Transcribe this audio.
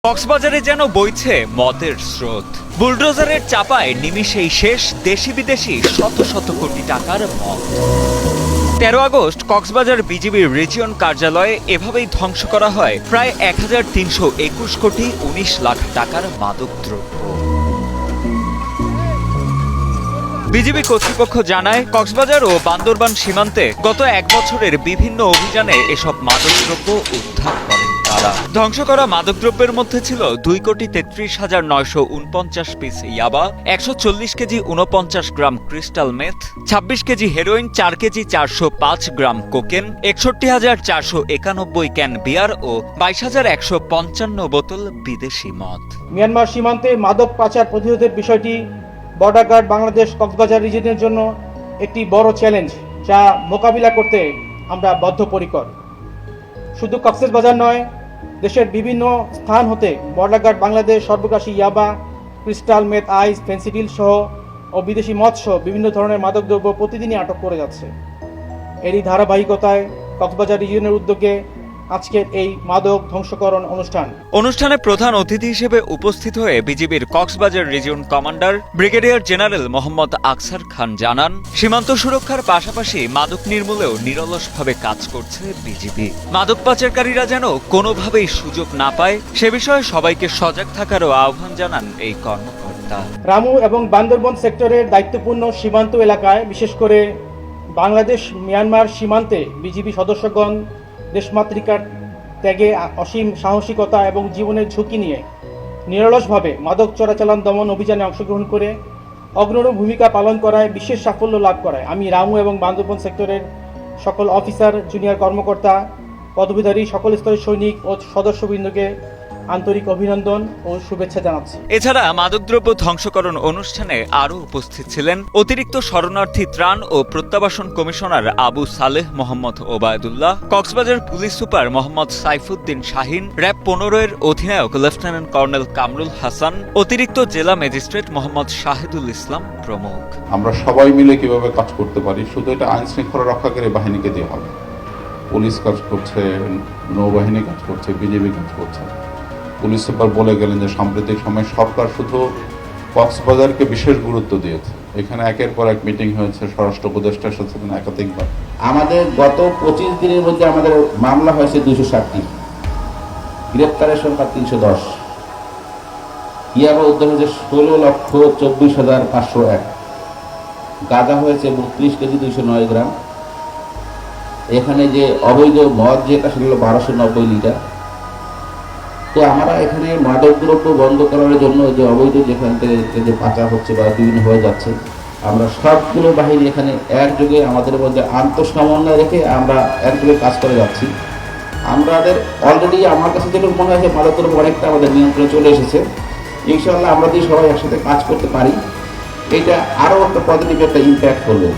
কক্সবাজারে যেন বইছে মদের স্রোত। বুলডোজারের চাপায় নিমিষেই শেষ দেশি বিদেশি শত শত কোটি টাকার মদ। ১৩ আগস্ট কক্সবাজার বিজিবির রিজিয়ন কার্যালয়ে এভাবেই ধ্বংস করা হয় প্রায় ১৩২১ কোটি ১৯ লাখ টাকার মাদকদ্রব্য। বিজিবি কর্তৃপক্ষ জানায়, কক্সবাজার ও বান্দরবান সীমান্তে গত এক বছরের বিভিন্ন অভিযানে এসব মাদকদ্রব্য উদ্ধার করেন তারা। ধ্বংস করা মাদকদ্রব্যের মধ্যে ছিল ২,৩৩,৯৪৯ পিস ইয়াবা, ১৪০ kg ৪৯ gram crystal meth, ২৬ kg heroin, ৪ kg ৪০৫ gram cocaine, ৬১,৪৯১ ক্যান বিয়ার ও ২২,১৫৫ বোতল বিদেশি মদ। মিয়ানমার সীমান্তে মাদক পাচার প্রতিরোধের বিষয়টি বর্ডার গার্ড বাংলাদেশ কক্সবাজার রিজিয়নের জন্য একটি বড় চ্যালেঞ্জ, যা মোকাবিলা করতে আমরা বদ্ধপরিকর। শুধু কক্সবাজার নয়, দেশের বিভিন্ন স্থান হতে বর্ডার গার্ড বাংলাদেশ সর্বগ্রাসী ইয়াবা, ক্রিস্টাল মেথ, আইস, ফেন্সিডিল সহ ও বিদেশি মদ সহ বিভিন্ন ধরনের মাদকদ্রব্য প্রতিদিনই আটক করে যাচ্ছে। এরই ধারাবাহিকতায় কক্সবাজার রিজিয়নের উদ্যোগে আজকের এই মাদক ধ্বংসকরণ অনুষ্ঠানে প্রধান অতিথি হিসেবে উপস্থিত হয়ে বিজিবির Cox's Bazar region commander brigadier general Mohammad আকসার খান জানান, সীমান্ত সুরক্ষার পাশাপাশি মাদক নির্মূলেও নিরলসভাবে কাজ করছে বিজিবি। মাদক পাচারকারীরা যেন কোনোভাবেই সুযোগ না পায় সে বিষয়ে সবাইকে সজাগ থাকারও আহ্বান জানান এই কর্মকর্তা। রামু এবং বান্দরবান সেক্টরের দায়িত্বপূর্ণ সীমান্ত এলাকায়, বিশেষ করে বাংলাদেশ মিয়ানমার সীমান্তে বিজিবি সদস্যগণ দেশমাতৃকার ত্যাগে, অসীম সাহসিকতা এবং জীবনের ঝুঁকি নিয়ে নিরলসভাবে মাদক চোরাচালান দমন অভিযানে অংশগ্রহণ করে অগ্রণী ভূমিকা পালন করায় বিশেষ সাফল্য লাভ করায় আমি রামু এবং বান্দরবান সেক্টরের সকল অফিসার, জুনিয়র কর্মকর্তা, পদবীধারী সকল স্তরের সৈনিক ও সদস্যবৃন্দকে আন্তরিক অভিনন্দন ও শুভেচ্ছা জানাচ্ছি। এছাড়া মাদকদ্রব্য ধ্বংসকরণ অনুষ্ঠানে আরও উপস্থিত ছিলেন অতিরিক্ত শরণার্থী ত্রাণ ও প্রত্যাবাসন commissioner Abu Saleh Mohammad Obaidullah, Cox's Bazar police super Mohammad Saifuddin Shahin, RAB ১৫-এর অধিনায়ক লেফটেন্যান্ট কর্নেল কামরুল হাসান, অতিরিক্ত জেলা ম্যাজিস্ট্রেট মোহাম্মদ শাহিদুল ইসলাম প্রমুখ। আমরা সবাই মিলে কিভাবে কাজ করতে পারি, শুধু এটা আইন শৃঙ্খলা রক্ষাকারী বাহিনীকে দিয়ে হবে। পুলিশ কাজ করছে, নৌবাহিনী কাজ করছে, বিজিবি কাজ করছে। পুলিশ সুপার বলে গেলেন যে সাম্প্রতিক সময়ে সরকার শুধু কক্সবাজারকে বিশেষ গুরুত্ব দিয়েছে। এখানে একের পর এক মিটিং হয়েছে, স্বরাষ্ট্র উপদেষ্টার সাথে একাধিকবার। আমাদের গত ২৫ দিনের মধ্যে আমাদের মামলা হয়েছে ২৬০টি, গ্রেপ্তারের সংখ্যা ৩১০, ইয়াবা উদ্ধার হয়েছে ১৬,২৪,৫০১, গাঁজা হয়েছে ৩২ কেজি ২০৯ গ্রাম। এখানে যে অবৈধ মদ যেটা সেটা হলো ১২৯০ লিটার। তো আমরা এখানে মাদকদ্রব্য বন্ধ করার জন্য যে অবৈধ যেখান থেকে যে পাচার হচ্ছে বা বিভিন্ন হয়ে যাচ্ছে, আমরা সবগুলো বাহিনী এখানে একযোগে আমাদের মধ্যে আন্তঃসমন্বয় রেখে আমরা একযোগে কাজ করে যাচ্ছি। আমাদের অলরেডি আমার কাছে যেটা মনে হয় যে মাদকদ্রব্য অনেকটা আমাদের নিয়ন্ত্রণে চলে এসেছে। ইনশাআল্লাহ আমরা যদি সবাই একসাথে কাজ করতে পারি, এটা আরও একটা পজিটিভ একটা ইম্প্যাক্ট করবে।